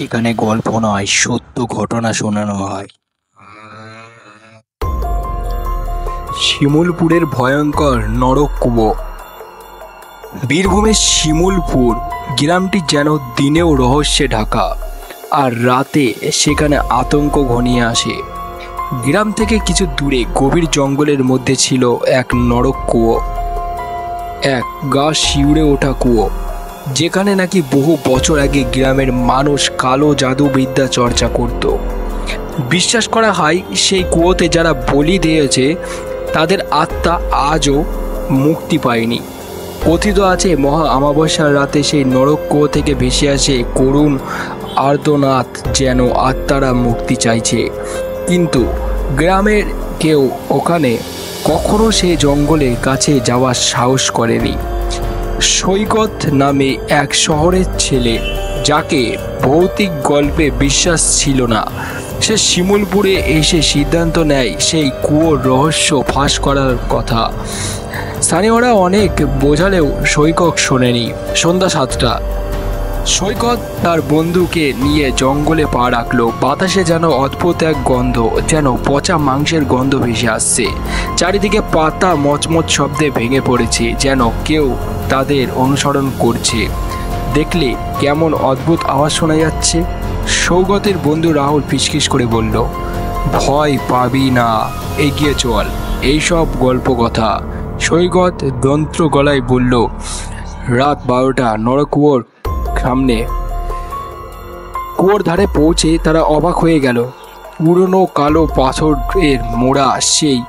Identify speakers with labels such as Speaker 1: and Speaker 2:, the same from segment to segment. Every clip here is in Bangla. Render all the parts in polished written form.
Speaker 1: এখানে গল্প নয়, সত্য ঘটনা শোনানো হয়। শিমুলপুরের ভয়ঙ্কর নরক কুয়ো। বীরভূমের শিমুলপুর গ্রামটি যেন দিনেও রহস্যে ঢাকা, আর রাতে সেখানে আতঙ্ক ঘনিয়ে আসে। গ্রাম থেকে কিছু দূরে গভীর জঙ্গলের মধ্যে ছিল এক নরক কুয়ো, এক গা শিউরে ওঠা কুয়ো, যেখানে নাকি বহু বছর আগে গ্রামের মানুষ কালো জাদুবিদ্যা চর্চা করত। বিশ্বাস করা হয় সেই কুয়োতে যারা বলি দিয়েছে তাদের আত্মা আজও মুক্তি পায়নি। কথিত আছে মহা অমাবস্যার রাতে সেই নরক কুয়ো থেকে ভেসে আসে করুণ আর্তনাদ, যেন আত্মারা মুক্তি চাইছে। কিন্তু গ্রামের কেউ ওখানে কখনো সেই জঙ্গলের কাছে যাওয়ার সাহস করেনি। সৈকত নামে এক শহরের ছেলে, যাকে ভৌতিক গল্পে বিশ্বাস ছিল না, সে শিমুলপুরে এসে সিদ্ধান্ত নেয় সেই কুয়োর রহস্য ফাঁস করার কথা। স্থানীয়রা অনেক বোঝালেও সৈকত শোনেনি। সন্ধ্যা 7টা, সৈকত তার বন্ধুকে নিয়ে জঙ্গলে পা রাখলো। বাতাসে যেন অদ্ভুত এক গন্ধ, যেন পচা মাংসের গন্ধ ভেসে আসছে। চারিদিকে পাতা মচমচ শব্দে ভেঙে পড়েছে, যেন কেউ তাদের অনুসরণ করছে। দেখলে কেমন অদ্ভুত আওয়াজ শোনা যাচ্ছে। সৌগতের বন্ধু রাহুল ফিসফিস করে বলল, ভয় পাবি না, এগিয়ে চল, এইসব গল্প কথা। সৈকত যন্ত্র গলায় বলল, রাত 12টা, নরকুয়োর সামনে। কুয়োর ধারে পৌঁছে তারা অবাক হয়ে গেল। পুরনো কালো পাথরের মোড়া সেই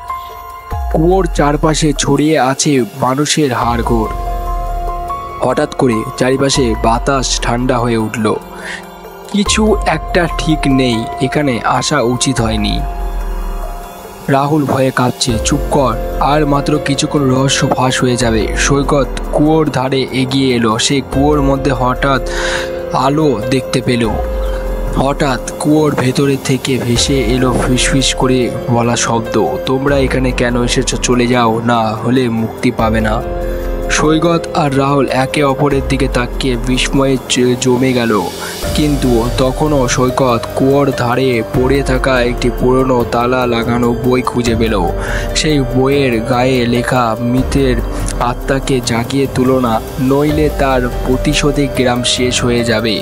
Speaker 1: কুয়োর চারপাশে ছড়িয়ে আছে মানুষের হাড়গোড়। হঠাৎ করে চারিপাশে বাতাস ঠান্ডা হয়ে উঠল। কিছু একটা ঠিক নেই, এখানে আসা উচিত হয়নি। রাহুল ভয়ে কাঁপছে, চুপ কর, আর মাত্র কিছুক্ষণ রহস্য ফাঁস হয়ে যাবে। সৈকত কুয়োর ধারে এগিয়ে এলো। সেই কুয়োর মধ্যে হঠাৎ আলো দেখতে পেল। হঠাৎ কুয়োর ভেতরে থেকে ভেসে এলো ফিসফিস করে বলা শব্দ, তোমরা এখানে কেন এসেছো? চলে যাও, না হলে মুক্তি পাবে না। সৈকত আর রাহুল একে অপরের দিকে তাকিয়ে বিস্ময়ে জমে গেল। কিন্তু তখনও সৈকত কুয়োর ধারে পড়ে থাকা একটি পুরনো তালা লাগানো বই খুঁজে পেল। সেই বইয়ের গায়ে লেখা, মৃতের আত্মাকে জাগিয়ে তুলো না, নইলে তার প্রতিশোধে গ্রাম শেষ হয়ে যাবে।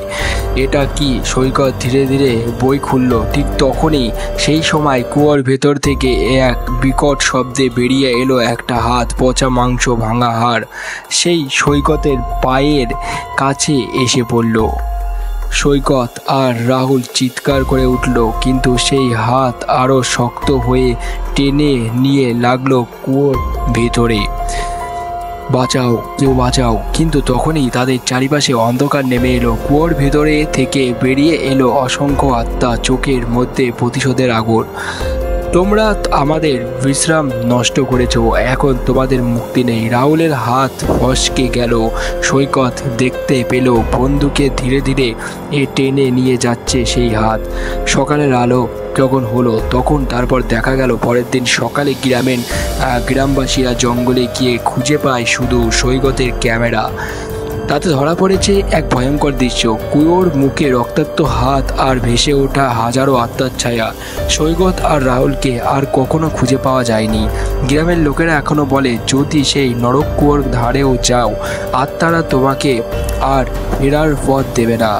Speaker 1: এটা কি? সৈকত ধীরে ধীরে বই খুলল। ঠিক তখনই সেই সময় কুয়োর ভেতর থেকে এক বিকট শব্দে বেরিয়ে এলো একটা হাত, পচা মাংস, ভাঙা হাড়। সেই সৈকতের পায়ের কাছে এসে পড়ল। সৈকত আর রাহুল চিৎকার করে উঠল, কিন্তু সেই হাত আরও শক্ত হয়ে টেনে নিয়ে লাগলো কুয়োর ভেতরে। বাঁচাও, কেউ বাঁচাও! কিন্তু তখনই তাদের চারিপাশে অন্ধকার নেমে এলো। কুয়োর ভেতরে থেকে বেরিয়ে এলো অসংখ্য আত্মা, চোখের মধ্যে প্রতিশোধের আগুন। তোমরা আমাদের বিশ্রাম নষ্ট করেছো, এখন তোমাদের মুক্তি নেই। রাহুলের হাত ফসকে গেল। সৈকত দেখতে পেল বন্ধুকে ধীরে ধীরে টেনে নিয়ে যাচ্ছে সেই হাত। সকালের আলো যখন হলো তখন তারপর দেখা গেল পরের দিন সকালে গ্রামবাসীরা জঙ্গলে গিয়ে খুঁজে পায় শুধু সৈকতের ক্যামেরা। তাতে ধরা পড়েছে এক ভয়ঙ্কর দৃশ্য, কুয়োর মুখে রক্তাক্ত হাত আর ভেসে ওঠা হাজারো আত্মার ছায়া। সৈকত আর রাহুলকে আর কখনো খুঁজে পাওয়া যায়নি। গ্রামের লোকেরা এখনো বলে, যদি সেই নরক কুয়োর ধারেও যাও, আত্মারা তোমাকে আর ফেরার পথ দেবে না।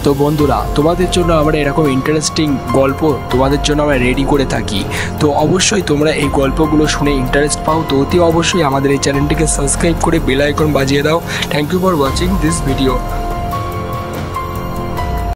Speaker 1: তো বন্ধুরা, তোমাদের জন্য আমরা এরকম ইন্টারেস্টিং গল্প তোমাদের জন্য আমরা রেডি করে থাকি। তো অবশ্যই তোমরা এই গল্পগুলো শুনে ইন্টারেস্ট পাও, তো অতি অবশ্যই আমাদের এই চ্যানেলটিকে সাবস্ক্রাইব করে বেল আইকন বাজিয়ে দাও। Thank you for watching this video.